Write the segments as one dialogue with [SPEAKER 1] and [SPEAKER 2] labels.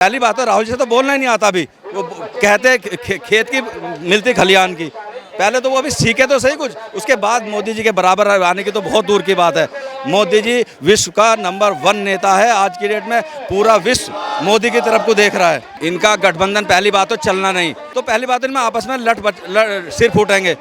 [SPEAKER 1] पहली बात है राहुल जी से तो बोलना ही नहीं आता। अभी वो कहते खेत की मिलती खलियान की। पहले तो वो अभी सीखे तो सही कुछ, उसके बाद मोदी जी के बराबर आने की तो बहुत दूर की बात है। मोदी जी विश्व का नंबर 1 नेता है। आज की डेट में पूरा विश्व मोदी की तरफ को देख रहा है। इनका गठबंधन पहली बात तो चलना नहीं, तो पहली बात इनमें आपस में सिर फूटेंगे।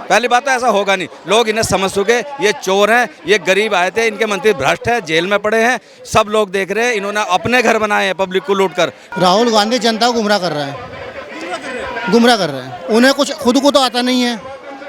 [SPEAKER 1] पहली बात तो ऐसा होगा नहीं। लोग इन्हें समझ चुके, ये चोर हैं, ये गरीब आए थे, इनके मंत्री भ्रष्ट हैं, जेल में पड़े हैं, सब लोग देख रहे हैं। इन्होंने अपने घर बनाए हैं पब्लिक को लूट कर।
[SPEAKER 2] राहुल गांधी जनता को गुमराह कर रहा है, गुमराह कर रहे हैं। उन्हें कुछ खुद को तो आता नहीं है,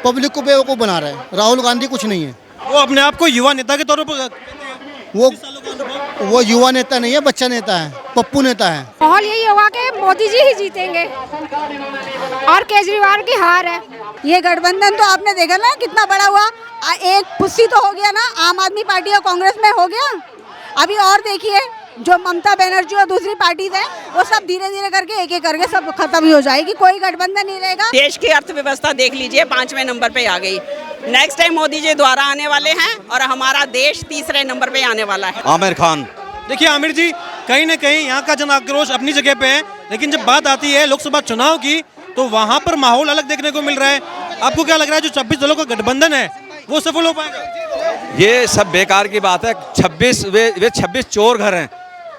[SPEAKER 2] पब्लिक को बेवकूफ़ बना रहे हैं। राहुल गांधी कुछ नहीं है।
[SPEAKER 3] वो अपने आप को युवा नेता के तौर पर
[SPEAKER 2] वो युवा नेता नहीं है, बच्चा नेता है, पप्पू नेता है।
[SPEAKER 4] माहौल यही होगा कि मोदी जी ही जीतेंगे और केजरीवाल की हार है।
[SPEAKER 5] ये गठबंधन तो आपने देखा ना कितना बड़ा हुआ। एक पुस्सी तो हो गया ना, आम आदमी पार्टी और कांग्रेस में हो गया। अभी और देखिए जो ममता बनर्जी और दूसरी पार्टीज है वो सब धीरे धीरे करके एक एक करके सब खत्म ही हो जाएगी, कोई गठबंधन नहीं रहेगा।
[SPEAKER 6] देश की अर्थव्यवस्था देख लीजिए 5वें नंबर पे आ गई। नेक्स्ट टाइम मोदी जी द्वारा आने वाले हैं और हमारा देश 3रे नंबर पे आने वाला है।
[SPEAKER 1] आमिर खान।
[SPEAKER 3] देखिए आमिर जी, कहीं ना कहीं यहाँ का जन आक्रोश अपनी जगह पे है, लेकिन जब बात आती है लोकसभा चुनाव की तो वहाँ पर माहौल अलग देखने को मिल रहा है। आपको क्या लग रहा है जो 26 दलों का गठबंधन है वो सफल हो पाएगा?
[SPEAKER 1] ये सब बेकार की बात है। 26 वे 26 चोर घर हैं,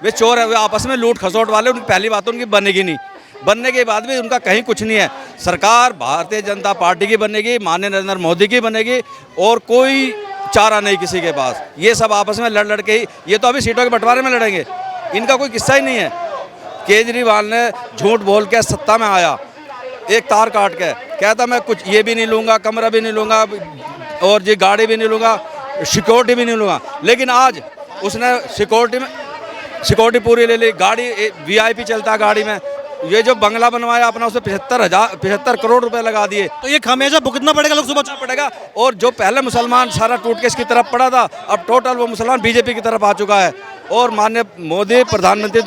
[SPEAKER 1] वे चोर है, वे आपस में लूट खसोट वाले। उनकी पहली बात उनकी बनेगी नहीं, बनने के बाद भी उनका कहीं कुछ नहीं है। सरकार भारतीय जनता पार्टी की बनेगी, माननीय नरेंद्र मोदी की बनेगी, और कोई चारा नहीं किसी के पास। ये सब आपस में लड़ के ही, ये तो अभी सीटों के बंटवारे में लड़ेंगे, इनका कोई किस्सा ही नहीं है। केजरीवाल ने झूठ बोल के सत्ता में आया, एक तार काट के कहता मैं कुछ ये भी नहीं लूँगा, कमरा भी नहीं लूँगा, और ये गाड़ी भी नहीं लूँगा, सिक्योरिटी भी नहीं लूँगा। लेकिन आज उसने सिक्योरिटी पूरी ले ली, गाड़ी VIP चलता है गाड़ी में। ये जो बंगला बनवाया अपना, उसमें 75 करोड़ रुपए लगा दिए।
[SPEAKER 3] तो ये खामियाजा भुगतना पड़ेगा लोकसभा चुनाव
[SPEAKER 1] पड़ेगा। और जो पहले मुसलमान सारा टूट के इसकी तरफ पड़ा था, अब टोटल वो मुसलमान BJP की तरफ आ चुका है। और माननीय मोदी प्रधानमंत्री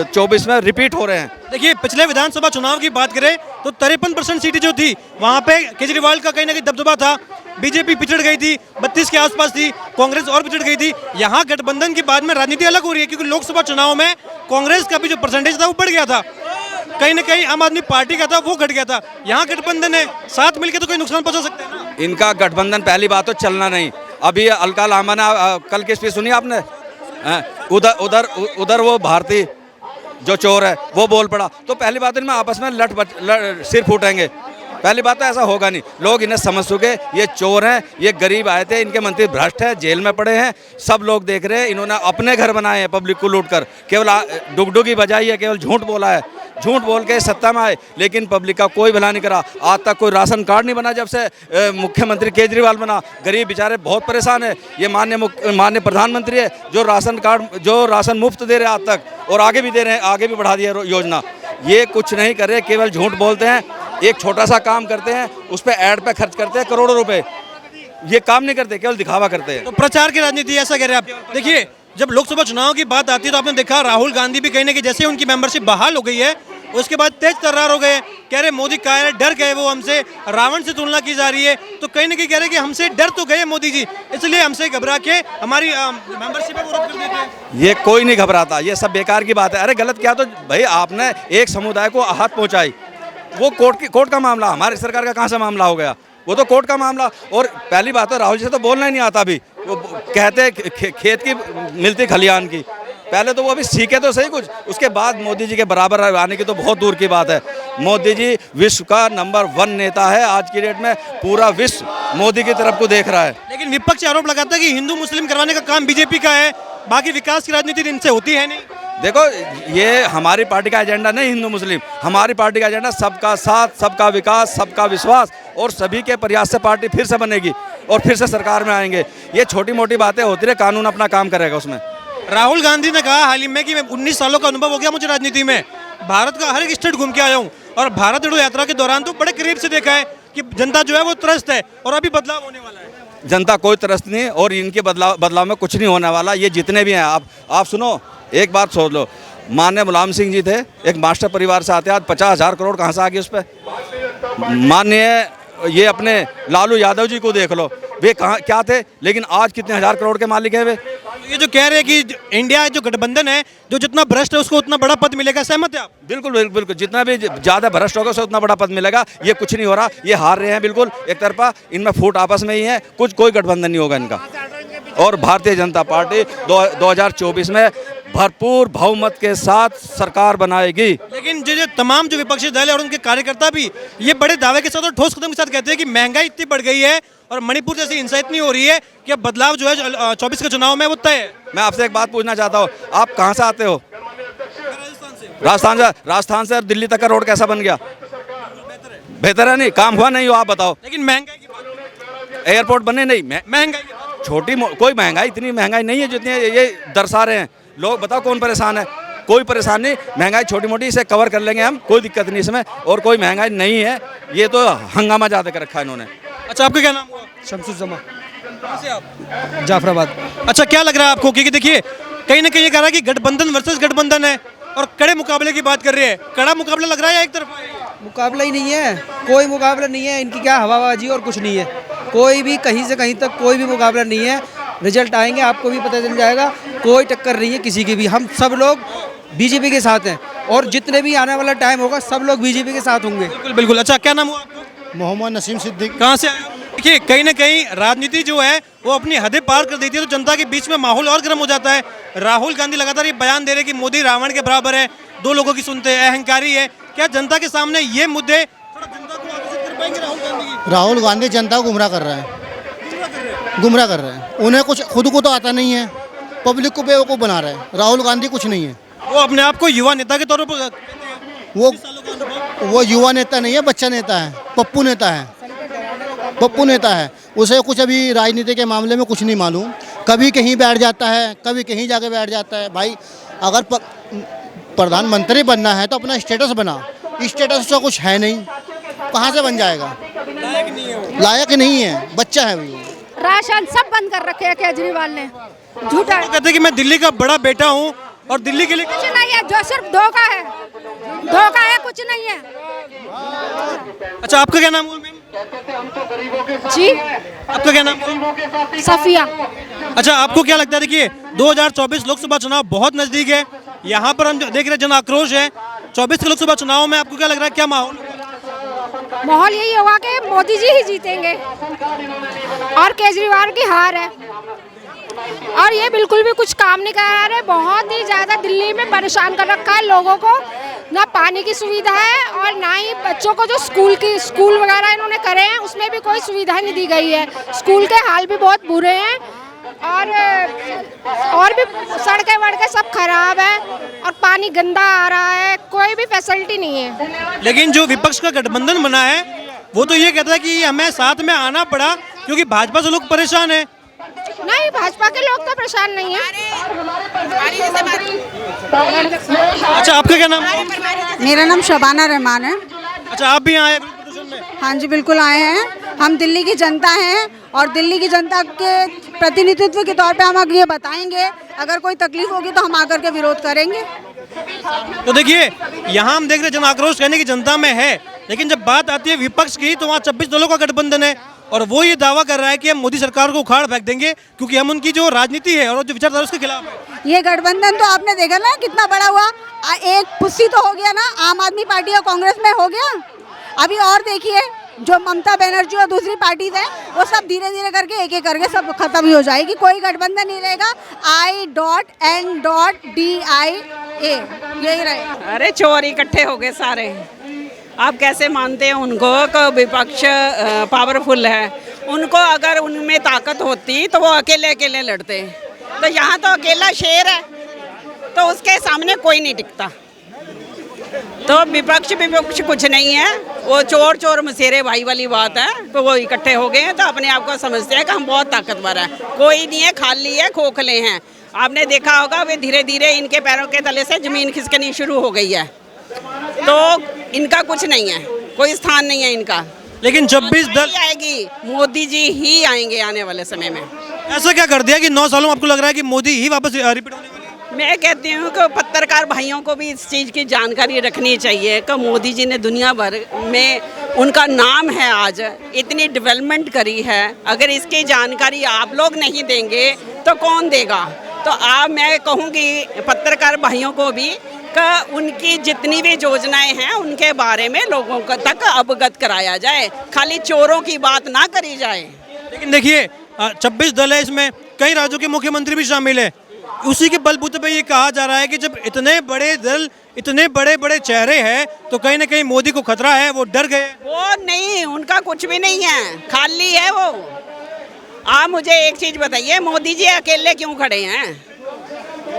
[SPEAKER 1] 24 में रिपीट हो रहे हैं।
[SPEAKER 3] देखिए पिछले विधानसभा चुनाव की बात करें तो 53% सीटें जो थी वहाँ पे केजरीवाल का कहीं ना कहीं दबदबा था। BJP पिछड़ गई थी, 32 के आसपास थी, कांग्रेस और पिछड़ गई थी। यहाँ गठबंधन के बाद में राजनीति अलग हो रही है, क्योंकि लोकसभा चुनाव में कांग्रेस का भी जो परसेंटेज था वो बढ़ गया था, कहीं ना कहीं आम आदमी पार्टी का था वो घट गया था। यहाँ गठबंधन है, साथ मिलकर तो कोई नुकसान पहुंचा सकते हैं ना।
[SPEAKER 1] इनका गठबंधन पहली बात तो चलना नहीं। अभी अलका लामा ने कल की स्पीच सुनी आपने? उधर वो भारतीय जो चोर है वो बोल पड़ा, तो पहली बात इनमें आपस में सिर फूटेंगे। पहली बात तो ऐसा होगा नहीं। लोग इन्हें समझ चुके, ये चोर हैं, ये गरीब आए थे, इनके मंत्री भ्रष्ट हैं, जेल में पड़े हैं, सब लोग देख रहे हैं। इन्होंने अपने घर बनाए हैं पब्लिक को लूट कर। केवल डुगडुगी बजाई है, केवल झूठ बोला है, झूठ बोल के सत्ता में आए, लेकिन पब्लिक का कोई भला नहीं करा। आज तक कोई राशन कार्ड नहीं बना जब से मुख्यमंत्री केजरीवाल बना। गरीब बेचारे बहुत परेशान है। ये माननीय प्रधानमंत्री है जो राशन मुफ्त दे रहे हैं आज तक, और आगे भी दे रहे हैं, आगे भी बढ़ा दिया योजना। ये कुछ नहीं कर रहे, केवल झूठ बोलते हैं। एक छोटा सा काम करते हैं, उस पर ऐड पे खर्च करते हैं करोड़ों रुपए। ये काम नहीं करते, केवल दिखावा करते हैं।
[SPEAKER 3] तो प्रचार की राजनीति ऐसा कह रहे हैं आप? देखिए जब लोकसभा चुनाव की बात आती है तो आपने देखा राहुल गांधी भी कहीं ना कहीं जैसे उनकी मेंबरशिप बहाल हो गई है उसके बाद तेज तर्रार हो गए, कह रहे मोदी का है, डर गए वो हमसे, रावण से तुलना की जा रही है। तो कहीं ना कहीं कह रहे कि हमसे डर तो गए मोदी जी, इसलिए हमसे घबरा के हमारी मेंबरशिप को रद्द कर देते हैं।
[SPEAKER 1] ये कोई नहीं घबराता, ये सब बेकार की बात है। अरे गलत क्या, तो भाई आपने एक समुदाय को आहत पहुंचाई, वो कोर्ट का मामला, हमारी सरकार का कहाँ से मामला हो गया? वो तो कोर्ट का मामला। और पहली बात है राहुल जी से तो बोलना ही नहीं आता। अभी वो कहते खेत की मिलती खलियान की। पहले तो वो अभी सीखे तो सही कुछ, उसके बाद मोदी जी के बराबर आने की तो बहुत दूर की बात है। मोदी जी विश्व का नंबर 1 नेता है। आज की डेट में पूरा विश्व मोदी की तरफ को देख रहा है।
[SPEAKER 3] लेकिन विपक्ष आरोप लगाता है कि हिंदू मुस्लिम करवाने का काम BJP का है, बाकी विकास की राजनीति इनसे होती है नहीं।
[SPEAKER 1] देखो ये हमारी पार्टी का एजेंडा नहीं हिंदू मुस्लिम, हमारी पार्टी का एजेंडा सबका साथ, सबका विकास, सबका विश्वास, और सभी के प्रयास से पार्टी फिर से बनेगी और फिर से सरकार में आएंगे। ये छोटी मोटी बातें होती रहे, कानून अपना काम करेगा उसमें।
[SPEAKER 3] राहुल गांधी ने कहा हाल ही में कि मैं 19 सालों का अनुभव हो गया मुझे राजनीति में, भारत का हर एक स्टेट घूम के आया हूँ, और भारत जोड़ो यात्रा के दौरान तो बड़े करीब से देखा है कि जनता जो है वो त्रस्त है और अभी बदलाव होने वाला है।
[SPEAKER 1] जनता कोई त्रस्त नहीं, और इनके बदलाव में कुछ नहीं होने वाला। ये जितने भी हैं, आप सुनो, एक बात सोच लो, माननीय मुलायम सिंह जी थे, एक मास्टर परिवार से आते, आज 50,000 करोड़ कहाँ से आ गए उस पर। माननीय ये अपने लालू यादव जी को देख लो, वे कहाँ क्या थे, लेकिन आज कितने हजार करोड़ के मालिक हैं वे।
[SPEAKER 3] ये जो कह रहे हैं कि इंडिया जो गठबंधन है, जो जितना भ्रष्ट है उसको उतना बड़ा पद मिलेगा, सहमत है आप?
[SPEAKER 1] बिल्कुल बिल्कुल बिल्कुल, जितना भी ज़्यादा भ्रष्ट होगा उसे उतना बड़ा पद मिलेगा। ये कुछ नहीं हो रहा, ये हार रहे हैं बिल्कुल एक तरफा, इनमें फूट आपस में ही है, कोई गठबंधन नहीं होगा इनका। और भारतीय जनता पार्टी 2024 में भरपूर बहुमत के साथ सरकार बनाएगी।
[SPEAKER 3] लेकिन जो तमाम जो विपक्षी दल है और उनके कार्यकर्ता भी ये बड़े दावे के साथ और ठोस कदम के साथ कहते हैं कि महंगाई इतनी बढ़ गई है और मणिपुर जैसी हिंसा इतनी हो रही है कि अब बदलाव जो है 24 के चुनाव में वो तय है।
[SPEAKER 1] मैं आपसे एक बात पूछना चाहता हूँ, आप कहाँ से आते हो? राजस्थान से दिल्ली तक का रोड कैसा बन गया? बेहतर है नहीं? काम हुआ नहीं हो? आप बताओ।
[SPEAKER 3] लेकिन महंगाई की बात,
[SPEAKER 1] एयरपोर्ट बने नहीं,
[SPEAKER 3] महंगाई
[SPEAKER 1] कोई महंगाई, इतनी महंगाई नहीं है जितनी ये दर्शा रहे हैं लोग। बताओ कौन परेशान है? कोई परेशान नहीं, महंगाई छोटी मोटी इसे कवर कर लेंगे हम, कोई दिक्कत नहीं इसमें, और कोई महंगाई नहीं है। ये तो हंगामा ज़्यादा कर रखा है इन्होंने।
[SPEAKER 3] अच्छा, आपका क्या नाम हुआ?
[SPEAKER 7] शमसुज्जमा,
[SPEAKER 3] कहाँ से आप?
[SPEAKER 7] जाफराबाद।
[SPEAKER 3] अच्छा, क्या लग रहा है आपको? क्योंकि देखिए कहीं ना कहीं ये कह रहा है कि गठबंधन वर्सेस गठबंधन है और कड़े मुकाबले की बात कर रहे हैं। कड़ा मुकाबला लग रहा है या एक तरफा है?
[SPEAKER 7] मुकाबला ही नहीं है, कोई मुकाबला नहीं है। इनकी क्या हवाबाजी और कुछ नहीं है, कोई भी कहीं से कहीं तक कोई भी मुकाबला नहीं है। रिजल्ट आएंगे आपको भी पता चल जाएगा, कोई टक्कर नहीं है किसी की भी। हम सब लोग बीजेपी के साथ हैं और जितने भी आने वाला टाइम होगा सब लोग बीजेपी के साथ होंगे।
[SPEAKER 3] बिल्कुल बिल्कुल। अच्छा, क्या नाम हुआ आपका?
[SPEAKER 2] मोहम्मद नसीम सिद्दीक।
[SPEAKER 3] कहाँ से आए आप? देखिए कहीं ना कहीं राजनीति जो है वो अपनी हदें पार कर देती है तो जनता के बीच में माहौल और गर्म हो जाता है। राहुल गांधी लगातार ये बयान दे रहे हैं कि मोदी रावण के बराबर है, दो लोगों की सुनते हैं, अहंकारी है। क्या जनता के सामने ये मुद्दे थोड़ा जनता को आकर्षित कर पाएंगे राहुल गांधी?
[SPEAKER 2] राहुल गांधी जनता को गुमराह कर रहा है, गुमराह कर रहा है। उन्हें कुछ खुद को तो आता नहीं है, पब्लिक को बेवकूफ़ बना रहा है। राहुल गांधी कुछ नहीं है।
[SPEAKER 3] वो अपने आप को युवा नेता के तौर पर
[SPEAKER 2] वो युवा नेता नहीं है, बच्चा नेता है, पप्पू नेता है, पप्पू नेता है। उसे कुछ अभी राजनीति के मामले में कुछ नहीं मालूम, कभी कहीं बैठ जाता है, कभी कहीं जाके बैठ जाता है। भाई अगर प्रधानमंत्री बनना है तो अपना स्टेटस बना, स्टेटस तो कुछ है नहीं, कहाँ से बन जाएगा? लायक नहीं है, बच्चा है वो।
[SPEAKER 4] राशन सब बंद कर रखे हैं केजरीवाल ने, झूठा है।
[SPEAKER 3] कहते हैं कि मैं दिल्ली का बड़ा बेटा हूँ और दिल्ली के लिए
[SPEAKER 4] कुछ नहीं है, जो सिर्फ धोखा है, धोखा है, कुछ नहीं है।
[SPEAKER 3] अच्छा, आपका क्या नाम हुआ मैम?
[SPEAKER 4] जी,
[SPEAKER 3] आपका क्या नाम हुआ?
[SPEAKER 4] सफिया।
[SPEAKER 3] अच्छा, आपको क्या लगता है? देखिए 2024 लोकसभा चुनाव बहुत नजदीक है, यहाँ पर हम देख रहे हैं जन आक्रोश है। 24 के लोकसभा चुनाव में आपको क्या लग रहा है, क्या माहौल?
[SPEAKER 4] माहौल यही होगा कि मोदी जी ही जीतेंगे और केजरीवाल की हार है। और ये बिल्कुल भी कुछ काम नहीं कर रहे, बहुत ही ज़्यादा दिल्ली में परेशान कर रखा है लोगों को। ना पानी की सुविधा है और ना ही बच्चों को जो स्कूल वगैरह इन्होंने करे हैं उसमें भी कोई सुविधा नहीं दी गई है। स्कूल के हाल भी बहुत बुरे हैं और भी सड़कें वड़कें सब खराब है और पानी गंदा आ रहा है, कोई भी फैसिलिटी नहीं है।
[SPEAKER 3] लेकिन जो विपक्ष का गठबंधन बना है वो तो ये कहता है कि हमें साथ में आना पड़ा क्योंकि भाजपा से लोग परेशान है।
[SPEAKER 4] नहीं, भाजपा के लोग तो परेशान नहीं है।
[SPEAKER 3] अच्छा, आपका क्या नाम?
[SPEAKER 5] मेरा नाम शबाना रहमान है।
[SPEAKER 3] अच्छा, आप भी आए प्रदर्शन में?
[SPEAKER 5] हाँ जी, बिल्कुल आए हैं। हम दिल्ली की जनता हैं और दिल्ली की जनता के प्रतिनिधित्व के तौर पे हम आगे ये बताएंगे, अगर कोई तकलीफ होगी तो हम आकर के विरोध करेंगे।
[SPEAKER 3] तो देखिए यहाँ हम देख रहे हैं जन आक्रोश कहने की जनता में है, लेकिन जब बात आती है विपक्ष की तो वहाँ 26 दलों का गठबंधन है और वो ये दावा कर रहा है कि हम मोदी सरकार को उखाड़ फेंक देंगे क्योंकि हम उनकी जो राजनीति है और जो विचारधारा उसके खिलाफ है।
[SPEAKER 5] ये गठबंधन तो आपने देखा ना कितना बड़ा हुआ, एक पुस्सी तो हो गया ना, आम आदमी पार्टी और कांग्रेस में हो गया। अभी और देखिए जो ममता बनर्जी और दूसरी पार्टीज हैं वो सब धीरे धीरे करके एक एक करके सब खत्म ही हो जाएगी, कोई गठबंधन नहीं रहेगा। I.N.DIA यही रहेगा।
[SPEAKER 6] अरे चोर इकट्ठे हो गए सारे। आप कैसे मानते हैं उनको कि विपक्ष पावरफुल है? उनको अगर उनमें ताकत होती तो वो अकेले अकेले लड़ते, तो यहाँ तो अकेला शेर है तो उसके सामने कोई नहीं टिकता। तो विपक्ष कुछ नहीं है, वो चोर चोर मसेरे भाई वाली बात है। तो वो इकट्ठे हो गए हैं तो अपने आप को समझते हैं कि हम बहुत ताकतवर हैं। कोई नहीं है, खाली है, खोखले हैं। आपने देखा होगा वे धीरे धीरे इनके पैरों के तले से जमीन खिसकनी शुरू हो गई है, तो इनका कुछ नहीं है, कोई स्थान नहीं है इनका।
[SPEAKER 3] लेकिन 26 दल
[SPEAKER 6] आएगी, मोदी जी ही आएंगे आने वाले समय में।
[SPEAKER 3] ऐसा क्या कर दिया कि 9 सालों में आपको लग रहा है कि मोदी ही वापस रिपीट होने वाले?
[SPEAKER 6] मैं कहती हूँ कि पत्रकार भाइयों को भी इस चीज़ की जानकारी रखनी चाहिए कि मोदी जी ने दुनिया भर में, उनका नाम है आज, इतनी डेवलपमेंट करी है। अगर इसकी जानकारी आप लोग नहीं देंगे तो कौन देगा? तो आप मैं कहूँगी पत्रकार भाइयों को भी कि उनकी जितनी भी योजनाएं हैं उनके बारे में लोगों को तक अवगत कराया जाए, खाली चोरों की बात ना करी जाए।
[SPEAKER 3] लेकिन देखिए 26 दल है, इसमें कई राज्यों के मुख्यमंत्री भी शामिल है। उसी के बलबूते पे ये कहा जा रहा है कि जब इतने बड़े दल, इतने बड़े बड़े चेहरे हैं तो कहीं ना कहीं मोदी को खतरा है, वो डर गए।
[SPEAKER 6] वो नहीं, उनका कुछ भी नहीं है, खाली है वो। आप मुझे एक चीज बताइए, मोदी जी अकेले क्यों खड़े हैं?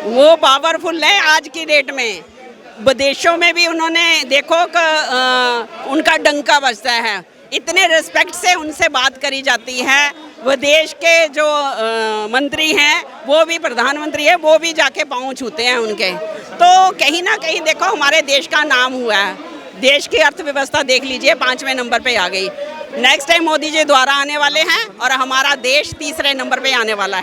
[SPEAKER 6] वो पावरफुल है आज की डेट में। विदेशों में भी उन्होंने देखो कि उनका डंका बजता है, इतने रिस्पेक्ट से उनसे बात करी जाती है। विदेश के जो मंत्री हैं, वो भी प्रधानमंत्री है, वो भी जाके पाँव छूते हैं उनके। तो कहीं ना कहीं देखो हमारे देश का नाम हुआ है। देश की अर्थव्यवस्था देख लीजिए 5वें नंबर पे आ गई। नेक्स्ट टाइम मोदी जी द्वारा आने वाले हैं और हमारा देश 3रे नंबर पे आने वाला है।